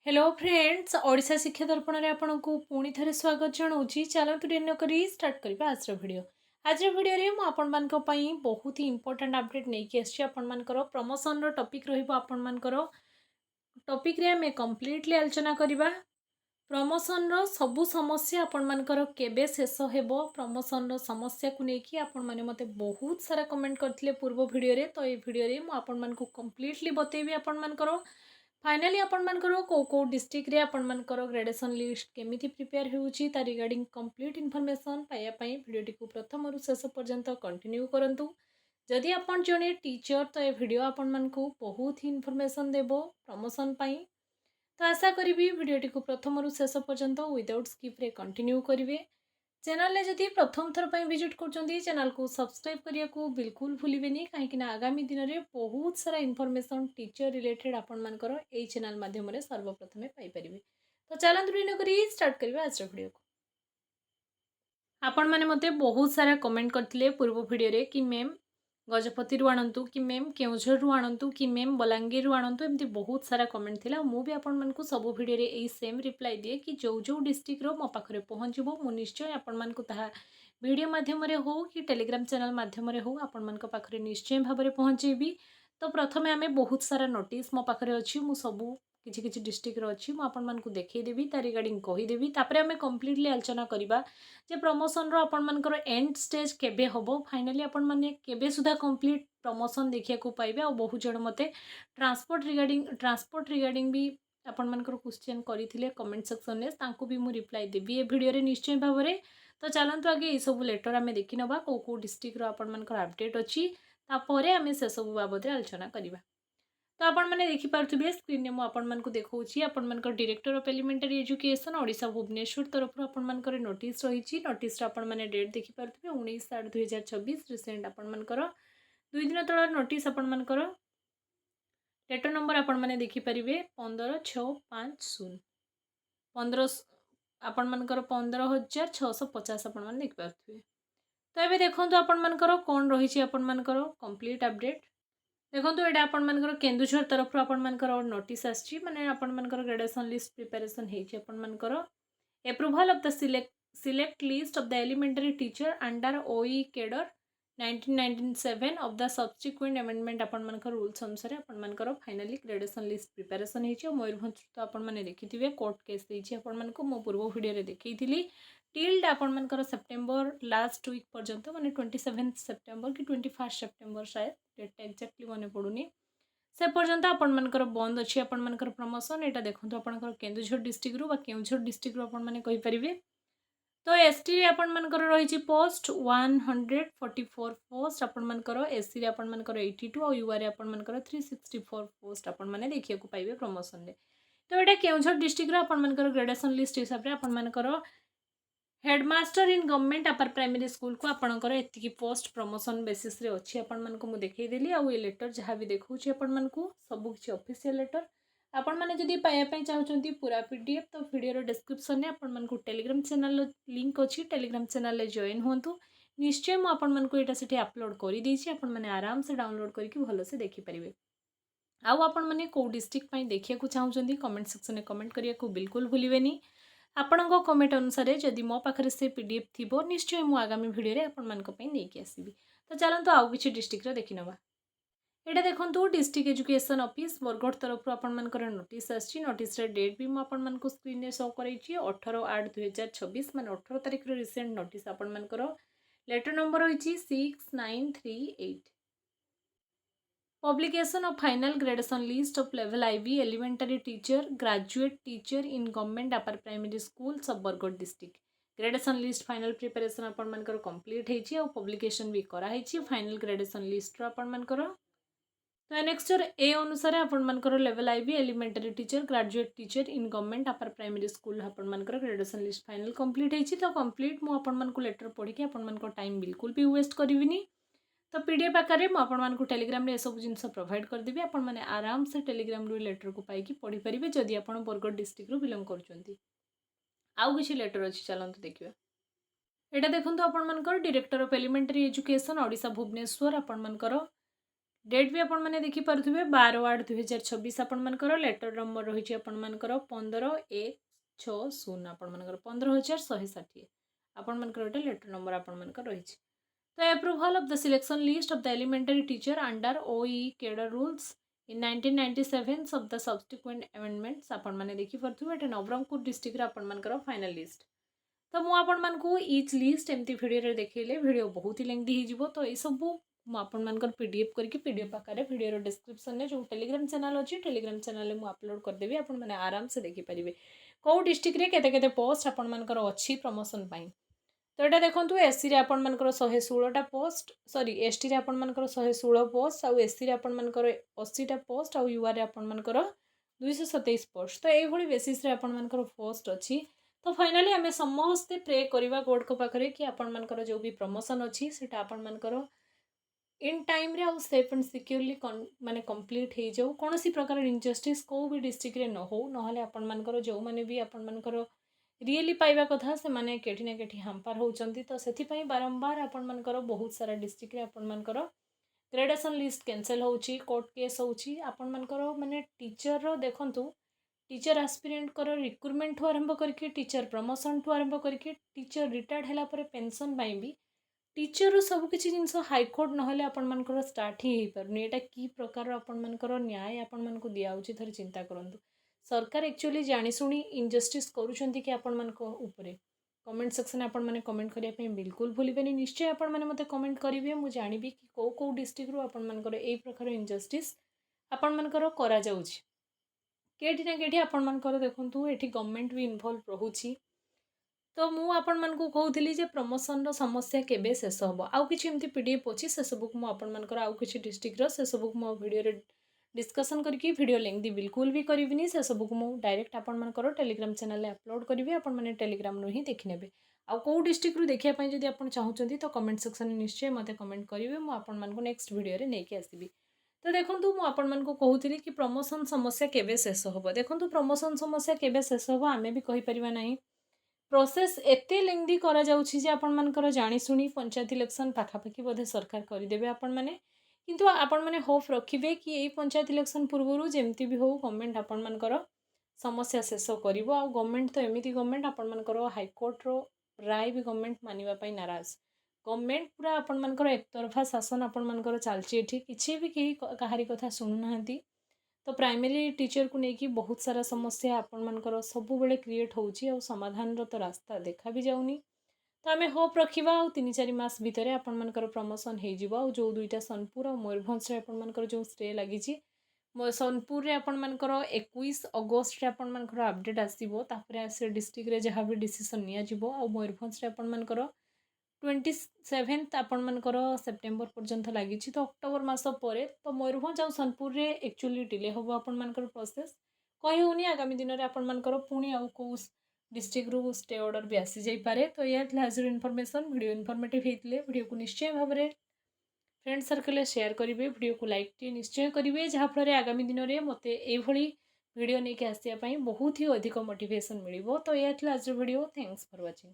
Hello friends Odisha शिक्षा दर्पण में आपन को पुणी थे स्वागत जनाऊँगी। चलतु डिन करी स्टार्ट करवा आज वीडियो। आज वीडियो रे मु आपण मानक पई बहुत ही इंपोर्टेंट अपडेट नहीं आसी। आपण मानकर प्रमोशन रो टॉपिक रहिबो। आपण मानकर टॉपिक रे हमें कंप्लीटली आलोचना करबा। प्रमोशन रो सबु समस्या आपण मानकर केबे शेष हेबो। प्रमोशन रो समस्या को लेकी आपण माने मते बहुत सारा कमेंट करथिले पूर्व वीडियो रे। तो ए वीडियो रे मु आपण मानक कंप्लीटली बतेबी। आपण मानकर फाइनाली आपण मानकर को डिस्ट्रिक्ट रे आपण मानकर ग्रेडेशन लिस्ट केमिति प्रिपेयर होउची ता रिगार्डिंग कंप्लीट इन्फॉर्मेशन पाया पई वीडियो को प्रथम रु शेष पर्यंत कंटिन्यू करंतु। जदि आपण जने टीचर तो ए वीडियो आपण मानकु बहुत ही इन्फॉर्मेशन देबो प्रमोशन पई। तो आशा करी वीडियो को प्रथम रु शेष पर्यंत विदाउट स्किप रे कंटिन्यू करिवे। चैनल ले जदि प्रथम थर पर विजिट कर चैनल को सब्सक्राइब करने को बिल्कुल भूलिए कहीं आगामी दिन में बहुत सारा इनफॉरमेशन टीचर रिलेटेड आपण मानकर ए चैनल माध्यम सर्वप्रथम पाइपर। तो चलतु डिन स्टार्ट करिए आज वीडियो को। आपण मैंने मते बहुत सारा कमेंट करथिले पूर्व वीडियो रे कि मैम गजपति आणतु कि मैम केउझर आणतु कि मैम बलांगीर आणतु एमती बहुत सारा कमेंट थिला। मु भी आपण मानकु सब वीडियो रे एई सेम रिप्लाई दिए कि जो जो डिस्ट्रिक्ट रो मो पाखरे पहुंचबो मु निश्चय आपण मानकु ताहा वीडियो माध्यम रे हो कि टेलीग्राम चैनल माध्यम रे हो आपण मानक पाखरे निश्चय भाबरे पहुंचेबी। तो प्रथमे आमे बहुत सारा नोटिस मो पाखरे अछि मु सबु किछि किछि डिस्ट्रिक्ट रो अछि मु आपण मानकु देखै देबी ता रिगार्डिंग कहि देबी। तापरे आमे कंप्लीटली आलोचना करिबा जे प्रमोशन रो आपण मानकर एंड स्टेज केबे होबो। फाइनली आपण माने केबे सुधा कंप्लीट प्रमोशन देखिया को पाइबे। आ बहुत जण मते ट्रांसपोर्ट रिगार्डिंग भी आपण मानकर क्वेश्चन करिथिले कमेंट सेक्शन रे तांको भी मु रिप्लाई देबी ए वीडियो रे निश्चय भाबरे। तो चलंतु आगे ए सब लेटर आमे देखि नबा को डिस्ट्रिक्ट रो आपण मानकर अपडेट अछि तापरे आमे से सब बाबत रे आलोचना करिबा। तो आपण मैंने देखिपे स्क्रीन में मुझे देखा आपण director of elementary education Odisha Bhubaneswar तरफ आपण नोटिस रही। नोटिस मैंने डेट देखिपे 19/8/2026 रिसेंट आपण 2 दिन तल नोटिस आपण लेटर नंबर आपण मैंने देखिपारे 15/650 आपण 15,650 आपण देखिपे। तो ये देखो आपण कौन रही कंप्लीट अपडेट देखो ये आपण मानकर केन्दुझर तरफ आपण मानकर नोटिस आछि माने आपण मानकर ग्रेडेशन लिस्ट प्रिपरेशन हेछि आपण मानकर approval of the select list of the elementary teacher under OE cadre 1997 of the subsequent amendment आपण मानकर रूल्स अनुसार आपण मानकर फाइनली ग्रेडेशन लिस्ट प्रिपरेशन हेछि। मयूरभंज तो आपण माने देखिथिबे कोर्ट केस देछि आपण मानको मो पूर्व वीडियो रे देखैथिली टिल आपण मानकर सेप्टेम्बर लास्ट वीक पर्यंत माने 27 सेप्टेम्बर कि 21 सेप्टेम्बर शायद डेट एक्जाक्टली मन पड़ूनी से पर्यंत आपण मानकर बंद अच्छी आपण मानकर प्रमोशन एटा देखंतु आपनकर केन्दुझर डिस्ट्रिक्ट रू बा केउझर डिस्ट्रिक्ट रू आपण माने कहि परिबे। तो एसटी रे आपण मानकर रही पोस्ट 144 पोस्ट आपण मानकर एससी रे आपण मानकर 82 और यूआर रे आपण मानकर 364 पोस्ट आपण माने देखिया को पाइबे प्रमोशन रे। तो एटा केउझर डिस्ट्रिक्ट रो आपण मानकर ग्रेडेशन लिस्ट हिसाब रे आपण मानकर headmaster in government upper primary school को आपणकर एतिकी पोस्ट प्रमोशन बेसिस रे अच्छी आपण मानकु मु देखैदेली। आ ये लेटर जहाँ भी देखौछि आपण मानकु सब किछि ऑफिशियल लेटर आपण माने जदि पाया पई चाहउछंती पूरा पीडीएफ तो वीडियो रो डिस्क्रिप्शन में आपण मानकु टेलीग्राम चैनल लिंक अछि टेलीग्राम चैनल ले जॉइन होंतु निश्चय मु आपण मानकु एटा सेठी अपलोड करि देछि आपण माने आराम से डाउनलोड करके भलो से देखि परिबे। आउ आपण माने को डिस्ट्रिक्ट पई देखिया को चाहउछंती कमेंट सेक्शन में कमेंट करिया को बिल्कुल भूलिबेनी। आपण कमेंट अनुसार जदि मो पाखरे से पीडीएफ थिबो निश्चय मु आगामी वीडियो रे आपण मानक पई नेकी आसीबी। तो चलंतु आउ किछि डिस्ट्रिक्ट रे देखि नबा। एटा देखंतु डिस्ट्रिक्ट एजुकेशन ऑफिस बरगढ़ तरफ आपण मानकर नोटिस आछि। नोटिस रे डेट भी मु आपण मानक स्क्रीन रे शो करैछि 18/8/2026 माने 18 तारिख रे रिसेंट नोटिस आपण मानकर letter number होइछि 6938 Publication of final gradation list of level IV elementary teacher graduate teacher in government upper primary school सब Bargarh district gradation list final preparation आपण मानकर कंप्लीट हेछि और पब्लिकेशन भी करा हेछि फाइनल ग्रेडेशन लिस्ट रो आपण मानकर। तो नेक्स्ट ए अनुसार आपण मानकर level IV elementary teacher graduate teacher in government upper primary school आपण मानकर ग्रेडेशन लिस्ट फाइनल कंप्लीट हेछि। तो कंप्लीट मु आपण मानकर लेटर पढ़ी के आपण मानकर टाइम बिल्कुल भी वेस्ट करिविनी। तो पीडीएफ आकार में आपको टेलीग्राम रे सब जिन प्रोवाइड करदेवी आपण माने आराम से टेलीग्राम रू लेटर को पाई पढ़ी पारे जदि आप बरगढ़ डिस्ट्रिक्ट रू बिलोंग कर आउ किछि लेटर अच्छी चलते देखिए। एटा देखंतु आपण मानकर director of elementary education Odisha Bhubaneswar आपण मानकर डेट भी आपण मैंने देखिपे 12/8/2026 आपण मनकर लेटर नंबर रही आपण मनकर 15/1/60 आपण मनकर 15,160 आपण मनकर गोटे लेटर नंबर आपण मनकर रही तो approval of the selection list of the elementary teacher under OE cadre rules in 1997 of the subsequent amendments आपण मैंने देखिपे एटा नवरंगपुर डिस्ट्रिक्ट आपण मनकर फाइनल लिस्ट तो मु आपण मानकू इच लिस्ट एमती भिडियो देखले भिडियो बहुत ही लेंथी हो तो ये सब आपण मनकर पीडीएफ करके पीडीएफ आकार भिडियो डिस्क्रिप्शन में जो टेलीग्राम चैनल अच्छी टेलीग्राम चैनल में अपलोड करदेवी आपण मैंने आराम से देखिपारे कौ डिस्ट्रिक्ट रे केते केते पोस्ट आपण मनकर अच्छी प्रमोशन पाई तो यहाँ देखो एससी आपण मनकर 116टा पोस्ट सॉरी एसटी आपण मनकर 116 पोस्ट आउ एससी रे आपण मनकर 80टा पोस्ट आउ यूआर रे आपण मनकर 227 पोस्ट तो यही बेसिस रे आपण मनकर पोस्ट अच्छी तो फाइनाली आम समस्ते प्रे करवा गॉड को पाखरे कि आपण मनकर जो भी प्रमोशन अच्छी से आपण मनकर इन टाइम रे आउ सेफ एंड सिक्योरली माने कंप्लीट हो जाऊ कौन सी प्रकार इनजस्टिस को भी डिस्ट्रिक्ट रे न हो नहले आपण मनकर जो माने भी आपण मनकर रियली पाइबा कथा से माने केठी ना केठी हाम्पार होउचंती तो सेथि पई बारंबार आपण मनकर बहुत सारा डिस्ट्रिक्ट रे आपण मनकर ग्रेडेशन लिस्ट कैंसल होउची कोर्ट केस होउची आपण मनकर माने टीचर रो देखंतु टीचर आस्पिरेंट कर रिक्रुटमेंट आरंभ करके टीचर प्रमोशन ठू आरंभ करके टीचर रिटायर्ड है पेंशन भी टीचर सबकि जिन हाईकोर्ट ना आपण मनकर स्टार्ट ही पारनी एटा की प्रकार आपण मनकर न्याय आपण मन को दिया उचित थरे चिंता करंतु सरकार एक्चुअली जानी सुनी इनजस्टिस करूछंती कि आपण मन को ऊपर कमेंट सेक्शन आपण माने कमेंट करिया पे बिल्कुल भूलिबेनी निश्चय आपण माने मते कमेंट करिवे मु जानिबी कि को डिस्ट्रिक्ट रू आपण मनकर एई प्रकार इनजस्टिस आपण मनकर करा जाउची केटी ना केटी आपण मनकर देखंतु एठी गवर्नमेंट भी इन्वॉल्व रहूची तो मु आपण मन को कहूली जे प्रमोशन रो समस्या केबे शेष हम आउ किछि एमती पीडीएफ अछि से सबक मु आपण मनकर आउ किछि डिस्ट्रिक्ट रो से सबक मो वीडियो रे डिस्कशन करके वीडियो लेंथी बिल्कुल भी करिविनी से सबक मु डायरेक्ट आपण मनकर टेलीग्राम चैनल रे अपलोड करिवे आपण माने टेलीग्राम रो ही देखि नेबे आउ को डिस्ट्रिक्ट रू देखिया पई जदी आपण चाहुचंती तो कमेंट सेक्शन में निश्चय मते कमेंट करिवे मु आपण मन को नेक्स्ट वीडियो रे नेकी आसीबी तो देखो मु आपण मन को कहूली कि प्रमोशन समस्या केबे शेष हम देखो प्रमोशन समस्या केबे शेष हम आमे भी कहि परिबा नाही प्रोसेस एते लेंदी करा जाउछि जे आपण मनकर जानी सुनी पंचायत इलेक्शन पाखापाखि बोधे सरकार करदेबे आपण माने किंतु आपण माने होप रखिबे कि एई पंचायत इलेक्शन पूर्वरु जेमती भी हो गवर्नमेंट आपण मनकर समस्या शेष करिवो आ गवर्नमेंट तो एमिति गवर्नमेंट आपण मनकर हाईकोर्ट रो राय भी गवर्नमेंट मानिबा पई नाराज गवर्नमेंट पूरा आपण मनकर एकतरफा शासन आपण मनकर चलछि एठी किछि भी केही कहारी कथा सुनु नाहंती तो प्राइमरी टीचर को लेकिन बहुत सारा समस्या आपण मनकर सब बेले क्रिएट होउची और समाधान रो तो रास्ता देखा भी जाउनी तो आमे होप रखिबा और 3-4 मास भितरे आपण मनकर प्रमोशन हे जिवो और जो दुईटा सोनपुर और मयूरभंज रे आपण मनकर जो स्टे लागि छी सोनपुर रे आपण मनकर 21 अगस्त रे आपण मनकर अपडेट आसीबो तापरे से डिस्ट्रिक्ट रे जहां भी डिसीजन निया जिवो और मयूरभंज रे आपण मनकर 27 आपण मनकर सेप्टेम्बर पर्यंत लगी तो अक्टोबर मास पर तो मयूरभंज और सोनपुर रे एक्चुअली डिले हम आपण मनकर प्रोसेस कही होनी आगामी दिन में आपण मनकर पुणी आउ को डिस्ट्रिक्ट रू स्टे ऑर्डर भी आसी जाई पारे तो यह हाजिर इनफॉरमेशन वीडियो इनफॉर्मेटिव होते वीडियो को निश्चय भाव में फ्रेंड सर्कल शेयर करेंगे वीडियो को लाइक टी निश्चय करेंगे जहाँफल आगामी दिन में मत ये वीडियो नहीं आसापी बहुत ही अधिक मोटिवेशन मिल तो यह आज वीडियो थैंक्स फॉर वाचिंग।